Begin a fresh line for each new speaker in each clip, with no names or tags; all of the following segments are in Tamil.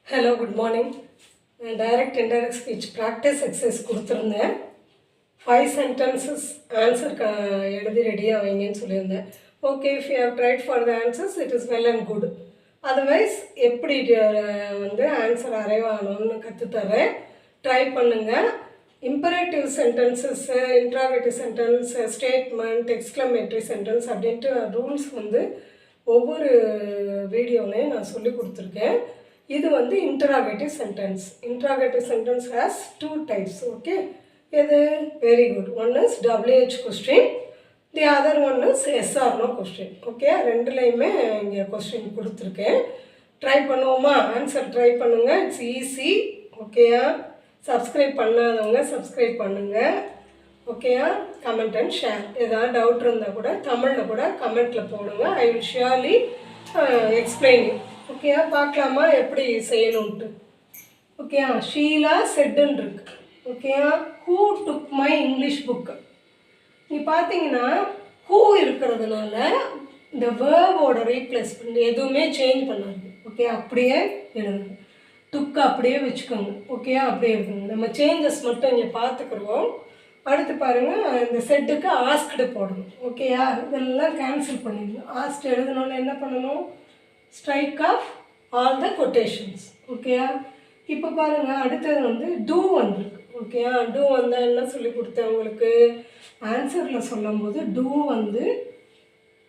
Hello, good morning. Direct indirect speech practice exercise கொடுத்துருந்தேன். 5 sentences answer எழுதி ரெடியாக வைங்கன்னு சொல்லியிருந்தேன். Okay, if you have tried for the answers, it is well and good. Otherwise எப்படி வந்து ஆன்சர் அரைவ் ஆகணும்னு கற்றுத்தரேன். ட்ரை பண்ணுங்கள். Imperative sentences, interrogative sentence, statement, exclamatory sentence அப்படின்ட்டு ரூல்ஸ் வந்து ஒவ்வொரு வீடியோலையும் நான் சொல்லி கொடுத்துருக்கேன். இது வந்து interrogative sentence. Interrogative sentence has 2 types. Okay, இது very good. One is WH question, the other one is yes or no question. Okay, ரெண்டுலேயுமே இங்கே கொஸ்டின் கொடுத்துருக்கேன். ட்ரை பண்ணுவோமா? ஆன்சர் ட்ரை பண்ணுங்கள். It's easy. ஓகேயா? சப்ஸ்கிரைப் பண்ணாதவங்க சப்ஸ்கிரைப் பண்ணுங்கள். ஓகேயா? Comment and share. ஏதாவது டவுட் இருந்தால் கூட தமிழில் கூட கமெண்ட்டில் போடுங்க. I will surely explain you. ஓகேயா? பார்க்கலாமா எப்படி செய்யணுன்ட்டு? ஓகேயா? ஷீலா செட்டுன்னு இருக்கு. ஓகேயா? Who took my English book. நீ பார்த்தீங்கன்னா ஹூ இருக்கிறதுனால இந்த வேர்போட ரீப்ளேஸ்மெண்ட் எதுவுமே சேஞ்ச் பண்ணாது. ஓகே, அப்படியே எழுதுங்க. டுக்கு அப்படியே வச்சுக்கோங்க. ஓகேயா? அப்படியே எழுதுங்க. நம்ம சேஞ்சஸ் மட்டும் இங்கே பார்த்துக்குருவோம். அடுத்து பாருங்கள், இந்த செட்டுக்கு ஆஸ்க்டு போடணும். ஓகேயா? இதெல்லாம் கேன்சல் பண்ணிடணும். ஆஸ்க் எழுதணுன்னு என்ன பண்ணணும்? Strike off all the quotations. ஓகேயா? இப்போ பாருங்கள், அடுத்தது வந்து டூ வந்துருக்கு. ஓகேயா? டூ வந்தால் என்ன சொல்லி கொடுத்தேன் உங்களுக்கு? ஆன்சரில் சொல்லும்போது டூ வந்து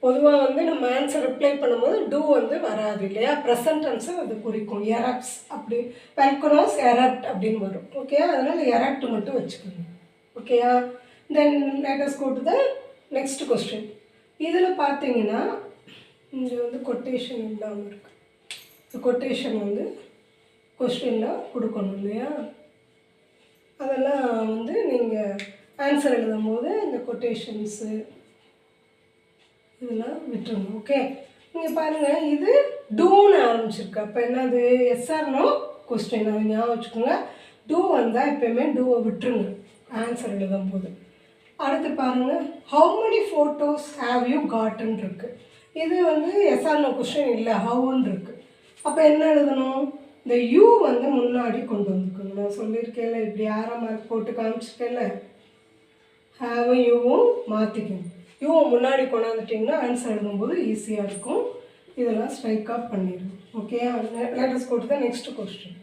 பொதுவாக வந்து நம்ம ஆன்சர் ரிப்ளை பண்ணும்போது டூ வந்து வராது இல்லையா? ப்ரெசன்ட் டென்ஸை அது குறிக்கும். எரப்ஸ் அப்படி வெல்கனோஸ் எரப்ட் அப்படின்னு வரும். ஓகேயா? அதனால் எரப்ட் மட்டும் வச்சுக்கோங்க. ஓகேயா? Then let us go to the next question. இதில் பார்த்தீங்கன்னா இங்கே வந்து கொட்டேஷன் இல்லாமல் இருக்குது. இந்த கொட்டேஷன் வந்து கொஸ்டினில் கொடுக்கணும் இல்லையா? அதெல்லாம் வந்து நீங்கள் ஆன்சர் எழுதும்போது இந்த கொட்டேஷன்ஸு இதெல்லாம் விட்டுருங்க. ஓகே, நீங்கள் பாருங்கள், இது டூன்னு ஆரம்பிச்சிருக்கு. அப்போ என்னது? எஸ்ஆர்னோ கொஸ்டின். அது ஞாபகம் வச்சுக்கோங்க. டூ வந்தால் எப்போயுமே டூவை விட்டுருங்க ஆன்சர் எழுதும்போது. அடுத்து பாருங்கள், how many photos have you cotton இருக்குது. இது வந்து எஸ்ஆர்னோ கொஸ்டின் இல்லை, ஹவுன்னு இருக்குது. அப்போ என்ன எழுதணும்? இந்த யூ வந்து முன்னாடி கொண்டு வந்துக்கணும். நான் சொல்லியிருக்கேன்ல, இப்படி மார்க் போட்டு காமிச்சிருக்கேன்ல, ஹாவும் யூவும் மாற்றிக்கணும். யூவை முன்னாடி கொண்டாந்துட்டிங்கன்னா ஆன்சர் எழுதும்போது ஈஸியாக இருக்கும். இதெல்லாம் ஸ்ட்ரைக் ஆஃப் பண்ணிடுவோம். Okay, let us go to the next question.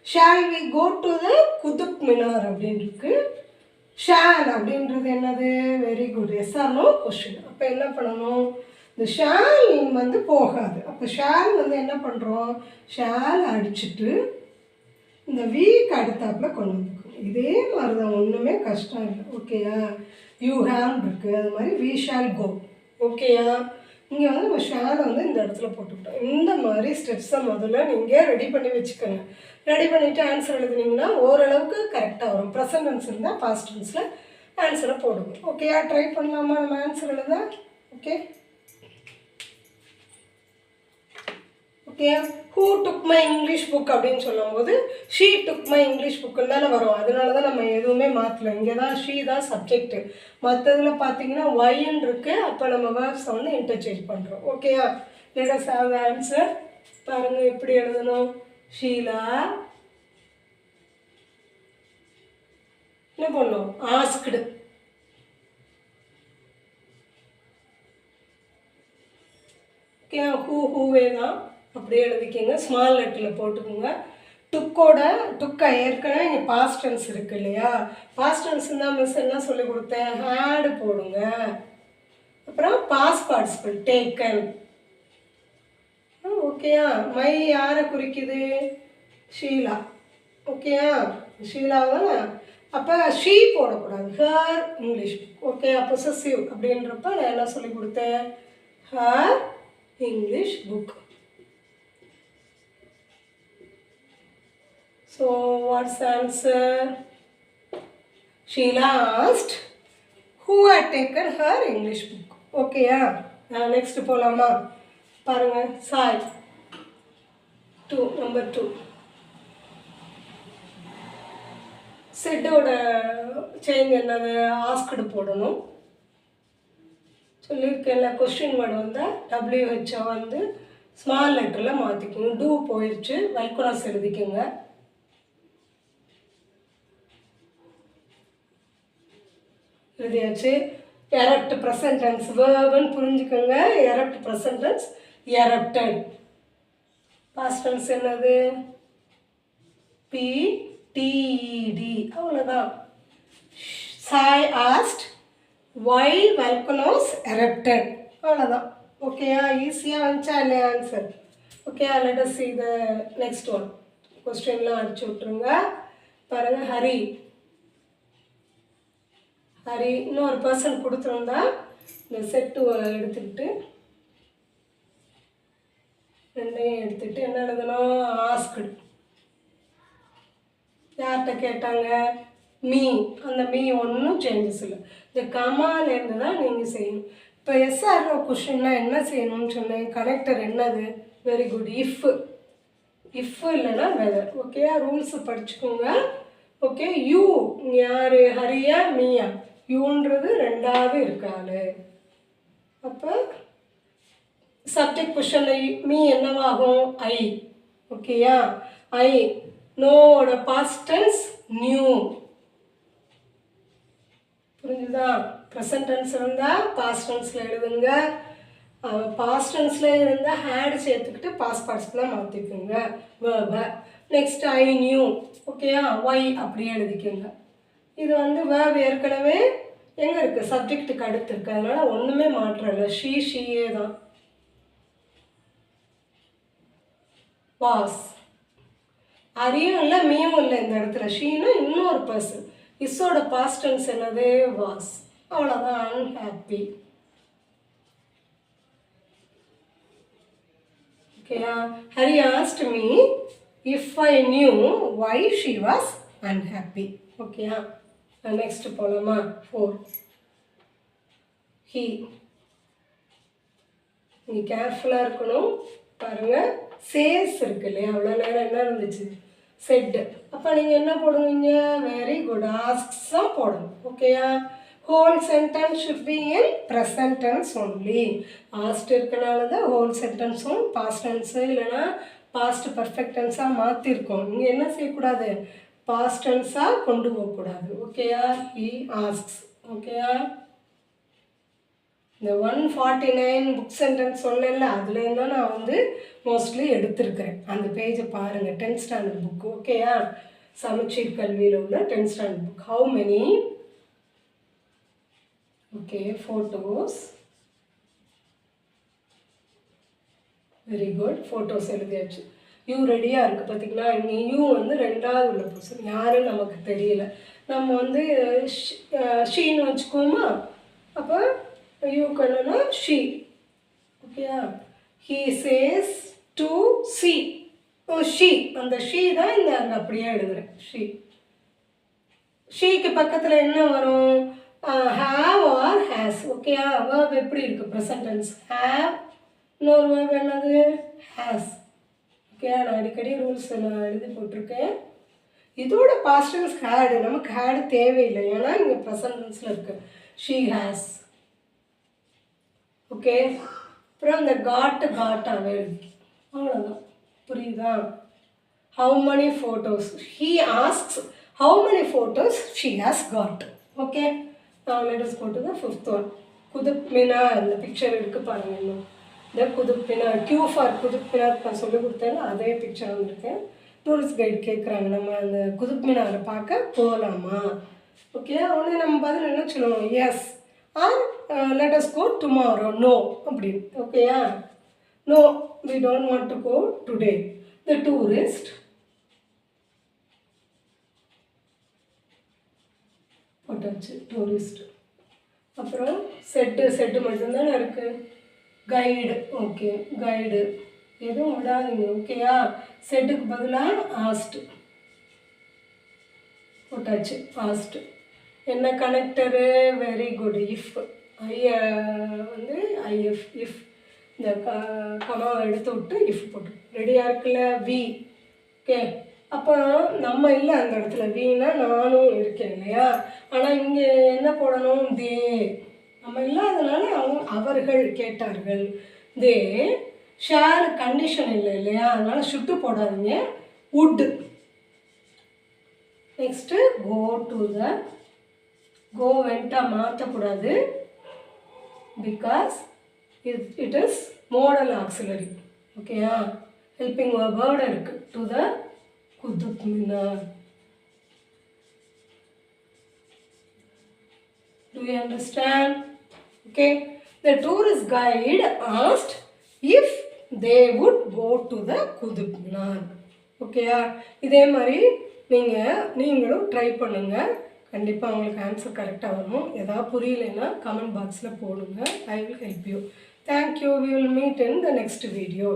Shall we go to the Qutub Minar அப்படின்னு இருக்கு. ஷால் அப்படின்றது என்னது? Very good, yes or no question. அப்போ என்ன பண்ணணும்? இந்த ஷால் வந்து போகாது. அப்போ ஷால் வந்து என்ன பண்ணுறோம்? ஷால் அடிச்சுட்டு இந்த வீக் அடுத்தாப்பில் கொண்டு வந்துக்கணும். இதே மாதிரி தான், ஒன்றுமே கஷ்டம் இல்லை. ஓகேயா? யூ ஹேவ் இருக்குது, அது மாதிரி வி ஷால் கோ. ஓகேயா? இங்கே வந்து நம்ம ஷாலை வந்து இந்த இடத்துல போட்டுக்கிட்டோம். இந்த மாதிரி ஸ்டெப்ஸை முதல்ல நீங்கள் ரெடி பண்ணி வச்சுக்கோங்க. ரெடி பண்ணிவிட்டு ஆன்சர் எழுதுனீங்கன்னா ஓரளவுக்கு கரெக்டாக வரும். ப்ரெசன்ட் டென்ஸ் இருந்தால் பாஸ்ட் டென்ஸில் ஆன்சரை போடுங்க. ஓகேயா? ட்ரை பண்ணலாமா நம்ம ஆன்சர் எழுத? Okay okay, who took my English book அப்படின்னு சொல்லும்போது ஷீ டுக் மை இங்கிலீஷ் புக்குன்னு தானே வரும். அதனால தான் நம்ம எதுவுமே மாற்றலை. இங்கே தான் ஷீ தான் சப்ஜெக்ட்டு. மற்றதில் பார்த்தீங்கன்னா ஒய்ன்னு இருக்குது. அப்போ நம்ம வேர்ப்ஸை வந்து இன்டர்சேஞ்ச் பண்ணுறோம். ஓகேயா? Let us have the answer. பாருங்கள் எப்படி எழுதணும். ஷீலா என்ன பண்ணும்? ஆஸ்க்டு. ஓகே, ஹூவே தான் அப்படியே எழுதிக்கிங்க. ஸ்மால் லெட்டரில் போட்டுக்கோங்க. டுக்கை ஏற்கனவே இங்கே பாஸ்ட் டென்ஸ் இருக்குது இல்லையா? பாஸ்ட் டென்ஸ் தான் மிஸ் என்ன சொல்லி கொடுத்தேன்? ஹேடு போடுங்க. அப்புறம் பாஸ்ட் பார்ட்டிசிபிள் டேக்கன். ஓகேயா? மை யாரை குறிக்குது? ஷீலா. ஓகேயா? ஷீலாவை தானே. அப்போ ஷீ போடக்கூடாது, ஹர் இங்கிலீஷ். ஓகே, பொசசிவ் அப்படின்றப்ப நான் என்ன சொல்லி கொடுத்தேன்? Her English book. So what's the answer? Sheila asked who had taken her English book. Okay, yeah. Next போலாமா? பாருங்க, சாய் 2, நம்பர் 2. செட்டோட சேஞ்ச் என்னது? ஆஸ்க்டு போடணும். சொல்லியிருக்கேன்ல, கொஸ்டின் வேர்டு வந்தால் WH வந்து ஸ்மால் லெட்டரில் மாற்றிக்கோங்க. டூ போயிடுச்சு, வெல்கனஸ் எழுதிக்கோங்க. எழுதியாச்சு. எரப்ட் ப்ரெசன்ட் டென்ஸ் வேர்ப்னு புரிஞ்சுக்கோங்க. Erupt present tense erupted. Past tense என்னது? PTED. அவ்வளோதான். Sai asked why volcanoes erupted. அவ்வளோதான். ஓகேயா? ஈஸியாக வந்துச்சா இல்லையா ஆன்சர்? ஓகேயா? let us see the next one. கொஸ்டின்லாம் அடிச்சு விட்ருங்க. பாருங்கள், ஹரி இன்னொரு பர்சன் கொடுத்துருந்தா இந்த செட்டு எடுத்துக்கிட்டு ரெண்டையும் எடுத்துக்கிட்டு என்ன எழுதணும்? ஆஸ்க்டு. யார்கிட்ட கேட்டாங்க? மீ. அந்த மீ ஒன்றும் சேஞ்சஸ் இல்லை. இந்த கமாலேருந்து தான் நீங்கள் செய்யணும். இப்போ எஸ்ஆர்ஓ கொஷின்னா என்ன செய்யணும்னு சொன்னேன்? கனெக்டர் என்னது? Very good. இஃப் இல்லைன்னா வெதர். ஓகே, ரூல்ஸை படிச்சுக்கோங்க. ஓகே, யூ யார்? ஹரியா மீயா? யூன்றது ரெண்டாவது இருக்காது. அப்போ சப்ஜெக்ட் கொஷனில் மீ என்னவாகும்? ஐ. ஓகேயா? ஐ. நோவோட பாஸ்ட் டென்ஸ் நியூ. புரிஞ்சுதா? ப்ரெசன்ட் டென்ஸ் இருந்தால் பாஸ்ட் டென்ஸில் எழுதுங்க. பாஸ்ட் டென்ஸில் இருந்தால் ஹேட் சேர்த்துக்கிட்டு பாஸ்ட் பார்ட்டிசிபிளாக மாற்றிக்குங்க வேர்பை. Next I knew. ஓகேயா? ஒய் அப்படியே எழுதிக்கோங்க. இது வந்து வேர்ப் ஏற்கனவே எங்கே இருக்குது? சப்ஜெக்ட்டுக்கு அடுத்து இருக்குது. அதனால் ஒன்றுமே மாற்றலை. ஷீயே தான். வாஸ். அரியும் இல்லை மீயும் இல்லை இந்த இடத்துல. ஷீனா இன்னொரு பர்சன். இஸ்ஸோட பாஸ்ட் டென்ஸ் என்னது? வாஸ். அவ்வளோதான். அன்ஹாப்பி. ஓகேயா? Hari asked me if I knew why she was unhappy. ஓகேயா? நெக்ஸ்ட் போகலாமா? 4. ஹீ. நீங்கள் கேர்ஃபுல்லாக இருக்கணும். பாருங்கள், சேஸ் இருக்கு இல்லையா? அவ்வளோ நேரம் என்ன இருந்துச்சு? செட். அப்போ நீங்கள் என்ன போடுவீங்க? Very good. ஆஸ்க்ஸாக போடணும். ஓகேயா? Whole sentence should be in present tense only. Asked இருக்கனால தான் ஹோல் சென்டென்ஸும் பாஸ்ட் டென்ஸு இல்லைனா பாஸ்ட் பர்ஃபெக்ட் டென்ஸாக மாற்றிருக்கோம். நீங்கள் என்ன செய்யக்கூடாது? பாஸ்ட் டென்ஸாக கொண்டு போகக்கூடாது. ஓகேயா? He asks. ஓகேயா? இந்த 149 புக் சென்டென்ஸ் சொன்னேன்ல, அதுலேருந்து தான் நான் வந்து மோஸ்ட்லி எடுத்திருக்கிறேன். அந்த பேஜை பாருங்கள். 10th standard book. ஓகேயா? சமச்சீர் கல்வியில் உள்ள 10th standard book. How many? Okay, photos. Very good. Photos எழுதியாச்சு. யூ ரெடியாக இருக்குது பார்த்தீங்களா? இங்கே யூ வந்து ரெண்டாவது உள்ள பர்சன். யாருன்னு நமக்கு தெரியல. நம்ம வந்து ஷீன்னு வச்சுக்கோமா? அப்போ யூக்கு என்னன்னா ஷீ. ஓகேயா? He says to C. ஓ, ஷீ. அந்த ஷீ தான் இந்த அங்கே அப்படியே எழுதுகிறேன். ஷீக்கு பக்கத்தில் என்ன வரும்? Have or has. ஓகேயா? வேர்ப் எப்படி இருக்குது? Present tense have. இன்னொரு வேர்ப் என்னது? ஹேஸ். ஓகே, நான் அடிக்கடி ரூல்ஸ் நான் எழுதி போட்டிருக்கேன். இதோட பாஸ்ட் டென்ஸ் ஹேடு. நமக்கு ஹேடு தேவையில்லை, ஏன்னா இங்கே ப்ரெசன்ட் டென்ஸில் இருக்குது. She has. ஓகே, அப்புறம் இந்த காட்டாவே எழுதி. அவ்வளோதான். புரியுதா? How many photos? He asks how many photos she has got. Okay, நான் let us go to the 5th one. Qutub Minar. இந்த பிக்சர் இருக்குது பாருங்கள். இன்னும் இந்த குதுப் மினார், கியூ ஃபார் குதுப் மினார் நான் சொல்லிக் கொடுத்தேன்னா அதே பிக்சர் வந்துருக்கேன். டூரிஸ்ட் கைடு கேட்குறாங்க, நம்ம அந்த குதுப் மினாரை பார்க்க போகலாமா? ஓகே, உடனே நம்ம பதில் என்ன சொல்லணும்? Yes or let us go tomorrow. No அப்படின்னு. ஓகேயா? No, we don't want to go today. The tourist போட்டாச்சு. டூரிஸ்ட். அப்புறம் செட்டு மட்டும்தானே இருக்குது. கைடு. ஓகே, கைடு எதுவும் விடாதீங்க. ஓகேயா? செட்டுக்கு பதிலாக ஆஸ்ட் போட்டாச்சு. ஆஸ்ட். என்ன கனெக்டரு? Very good. இஃப். வந்து ஐஎஃப். இஃப். இந்த கமாவை எடுத்து விட்டு இஃப் போட்டு ரெடியாக இருக்குல்ல? வி. ஓகே, அப்போ நம்ம இல்லை அந்த இடத்துல. வீணா நானும் இருக்கேன் இல்லையா? ஆனால் இங்கே என்ன போடணும்? தே. நம்ம இல்லாதனால அவர்கள் கேட்டார்கள். தே ஷேர் கண்டிஷன் இல்லை இல்லையா, அதனால் ஷுட்டு போடாதீங்க, would. Next go to the, go வெண்ட்டாக மாற்றக்கூடாது, because it is modal auxiliary. ஓகேயா, ஹெல்பிங் வேர்டு இருக்குது, to the Qutub Minar. Do you understand? Okay. The tourist guide asked if they would go to the Qutub Minar. ஓகேயா, இதே மாதிரி நீங்களும் ட்ரை பண்ணுங்கள், கண்டிப்பாக உங்களுக்கு ஆன்சர் கரெக்டாக வரும். எதாவது புரியலைன்னா கமெண்ட் பாக்ஸில் போடுங்க, I will help you. Thank you. We will meet in the next video.